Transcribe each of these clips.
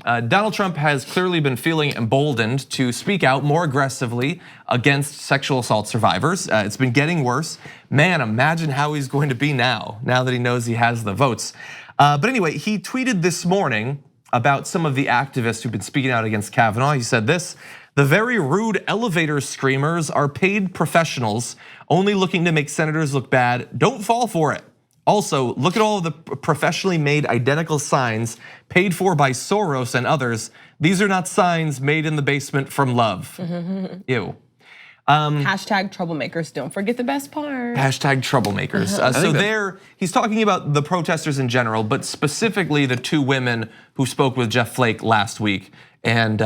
Donald Trump has clearly been feeling emboldened to speak out more aggressively against sexual assault survivors. It's been getting worse. Man, imagine how he's going to be now that he knows he has the votes. But anyway, he tweeted this morning about some of the activists who've been speaking out against Kavanaugh. He said this: "The very rude elevator screamers are paid professionals only looking to make senators look bad. Don't fall for it. Also, look at all of the professionally made identical signs paid for by Soros and others. These are not signs made in the basement from love." Ew. Hashtag troublemakers, don't forget the best part. Hashtag troublemakers. So he's talking about the protesters in general, but specifically the two women who spoke with Jeff Flake last week, and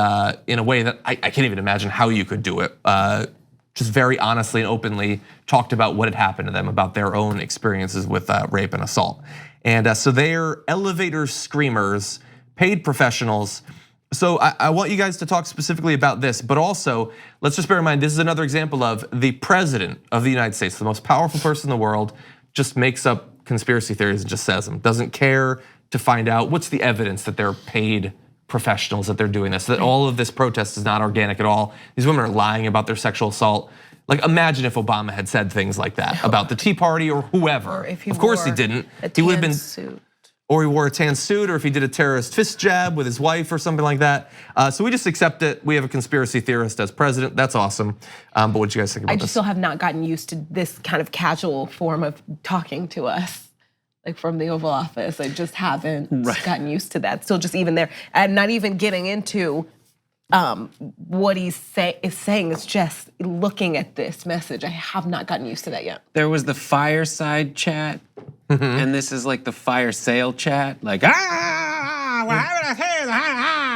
in a way that I can't even imagine how you could do it. Just very honestly and openly talked about what had happened to them, about their own experiences with rape and assault. And so they're elevator screamers, paid professionals. So I want you guys to talk specifically about this, but also let's just bear in mind, this is another example of the president of the United States, the most powerful person in the world, just makes up conspiracy theories and just says them. Doesn't care to find out what's the evidence that they're paid professionals, that they're doing this, that all of this protest is not organic at all. These women are lying about their sexual assault. Like, imagine if Obama had said things like that about the Tea Party or whoever. Of course he didn't. He would have been suit. Or he wore a tan suit, or if he did a terrorist fist jab with his wife or something like that. So we just accept it. We have a conspiracy theorist as president. That's awesome. But what do you guys think about this? I just still have not gotten used to this kind of casual form of talking to us. Like from the Oval Office, I just haven't gotten used to that. Still just even there, and not even getting into what he's saying. It's just looking at this message. I have not gotten used to that yet. There was the fireside chat, and this is like the fire sale chat. Like I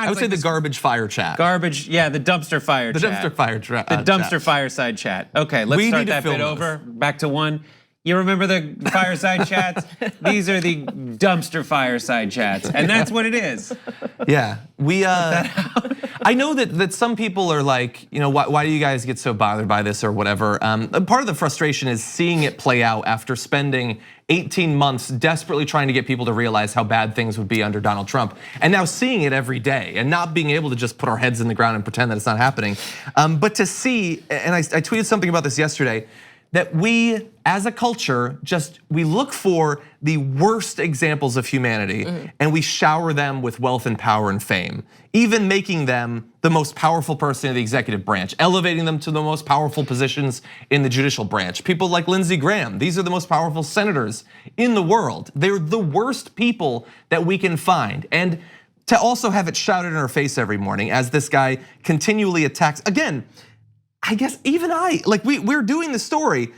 would say the garbage fire chat. Garbage, yeah, the dumpster fire chat. The dumpster fire chat. The dumpster fireside chat. Okay, let's start that bit over. Back to one. You remember the fireside chats? These are the dumpster fireside chats, and that's what it is. Yeah, I know that some people are like, why do you guys get so bothered by this or whatever? Part of the frustration is seeing it play out after spending 18 months desperately trying to get people to realize how bad things would be under Donald Trump, and now seeing it every day and not being able to just put our heads in the ground and pretend that it's not happening. But to see, and I tweeted something about this yesterday, that we, as a culture, we look for the worst examples of humanity and we shower them with wealth and power and fame, even making them the most powerful person in the executive branch, elevating them to the most powerful positions in the judicial branch. People like Lindsey Graham, these are the most powerful senators in the world. They're the worst people that we can find. And to also have it shouted in our face every morning as this guy continually attacks, again, I guess even we're doing the story.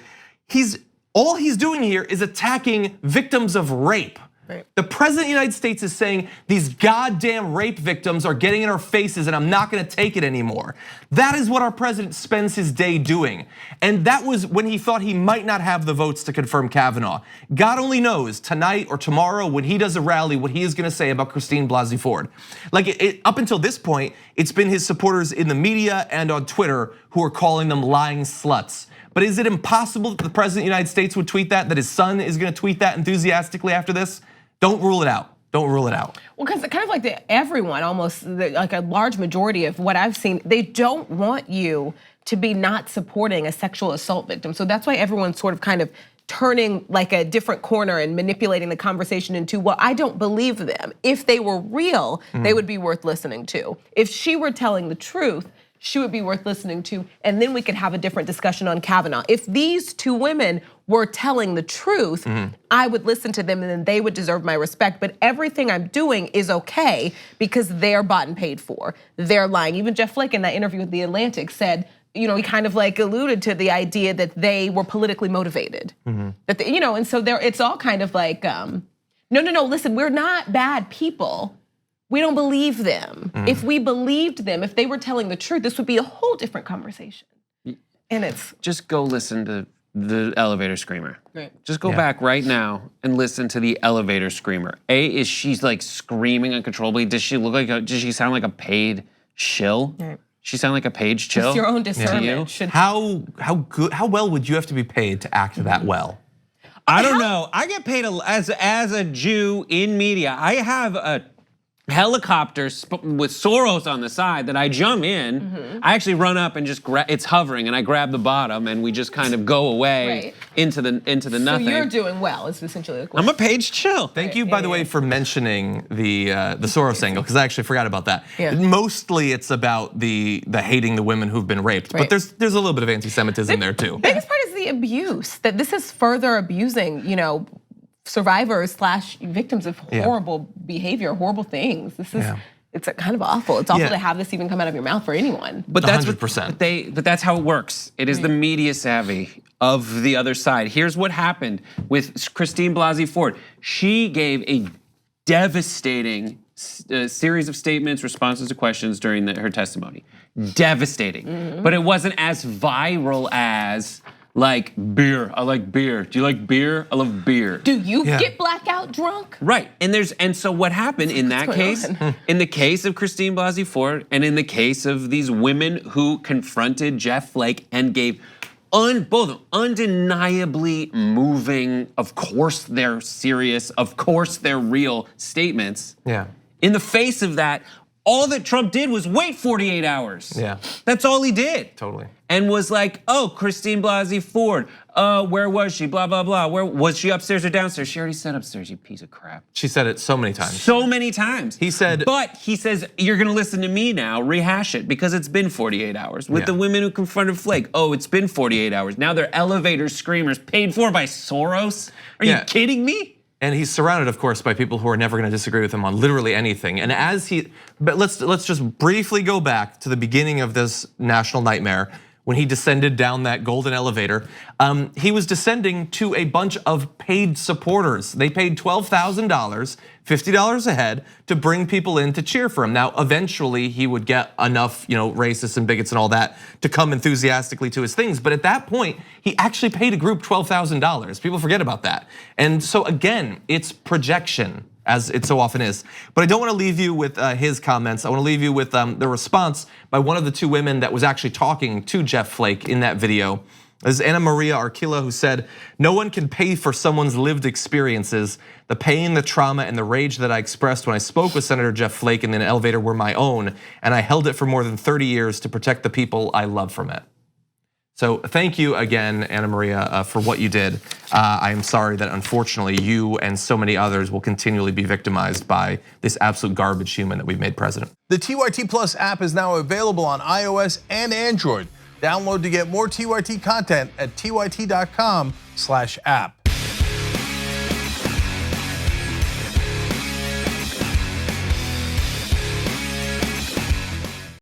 All he's doing here is attacking victims of rape. Right. The president of the United States is saying these goddamn rape victims are getting in our faces and I'm not gonna take it anymore. That is what our president spends his day doing. And that was when he thought he might not have the votes to confirm Kavanaugh. God only knows tonight or tomorrow when he does a rally what he is gonna say about Christine Blasey Ford. Up until this point, it's been his supporters in the media and on Twitter who are calling them lying sluts. But is it impossible that the president of the United States would tweet that his son is gonna tweet that enthusiastically after this? Don't rule it out. Don't rule it out. Well, because kind of like everyone, almost like a large majority of what I've seen, they don't want you to be not supporting a sexual assault victim. So that's why everyone's sort of kind of turning like a different corner and manipulating the conversation into, well, I don't believe them. If they were real, they would be worth listening to. If she were telling the truth, she would be worth listening to, and then we could have a different discussion on Kavanaugh. If these two women were telling the truth, I would listen to them and then they would deserve my respect. But everything I'm doing is okay because they're bought and paid for. They're lying. Even Jeff Flake in that interview with The Atlantic said, he kind of like alluded to the idea that they were politically motivated. That and so it's all kind of like, no, listen, we're not bad people. We don't believe them. If we believed them, if they were telling the truth, this would be a whole different conversation. And it's just go listen to the elevator screamer. Right. Just go back right now and listen to the elevator screamer. Is she's like screaming uncontrollably? Does she sound like a paid shill? Right. She sound like a paid chill? It's your own discernment. How well would you have to be paid to act that well? I don't know. I get paid as a Jew in media. I have helicopter with Soros on the side that I jump in. I actually run up and just it's hovering, and I grab the bottom, and we just kind of go away into the nothing. So you're doing well. Is essentially the question. I'm a page chill. Thank you, by the way, for mentioning the Soros angle, because I actually forgot about that. Mostly, it's about the hating the women who've been raped, but there's a little bit of anti-Semitism there too. The biggest part is the abuse. That this is further abusing, survivors / victims of horrible behavior, horrible things. This is it's kind of awful. It's awful to have this even come out of your mouth for anyone. But that's 100%. But that's how it works. It is the media savvy of the other side. Here's what happened with Christine Blasey Ford. She gave a devastating series of statements, responses to questions during her testimony. Devastating. But it wasn't as viral as like beer. I like beer. Do you like beer? I love beer. Do you get blackout drunk? Right, and so what happened in that case, in the case of Christine Blasey Ford, and in the case of these women who confronted Jeff Flake and gave both undeniably moving, of course they're serious, of course they're real statements. In the face of that, all that Trump did was wait 48 hours. That's all he did. Totally. And was like, oh, Christine Blasey Ford, where was she? Blah, blah, blah. Where was she, upstairs or downstairs? She already said upstairs, you piece of crap. She said it so many times. So many times. He said, but he says, you're gonna listen to me now, rehash it, because it's been 48 hours. With the women who confronted Flake, oh, it's been 48 hours. Now they're elevator screamers paid for by Soros? Are you kidding me? And he's surrounded, of course, by people who are never going to disagree with him on literally anything. And but let's just briefly go back to the beginning of this national nightmare when he descended down that golden elevator. He was descending to a bunch of paid supporters. They paid $12,000, $50 a head, to bring people in to cheer for him. Now, eventually, he would get enough, racists and bigots and all that to come enthusiastically to his things. But at that point, he actually paid a group $12,000. People forget about that. And so again, it's projection, as it so often is. But I don't want to leave you with his comments. I want to leave you with the response by one of the two women that was actually talking to Jeff Flake in that video. This is Anna Maria Arquila, who said, "No one can pay for someone's lived experiences. The pain, the trauma, and the rage that I expressed when I spoke with Senator Jeff Flake in an elevator were my own, and I held it for more than 30 years to protect the people I love from it." So thank you again, Anna Maria, for what you did. I am sorry that unfortunately you and so many others will continually be victimized by this absolute garbage human that we've made president. The TYT Plus app is now available on iOS and Android. Download to get more TYT content at tyt.com/app.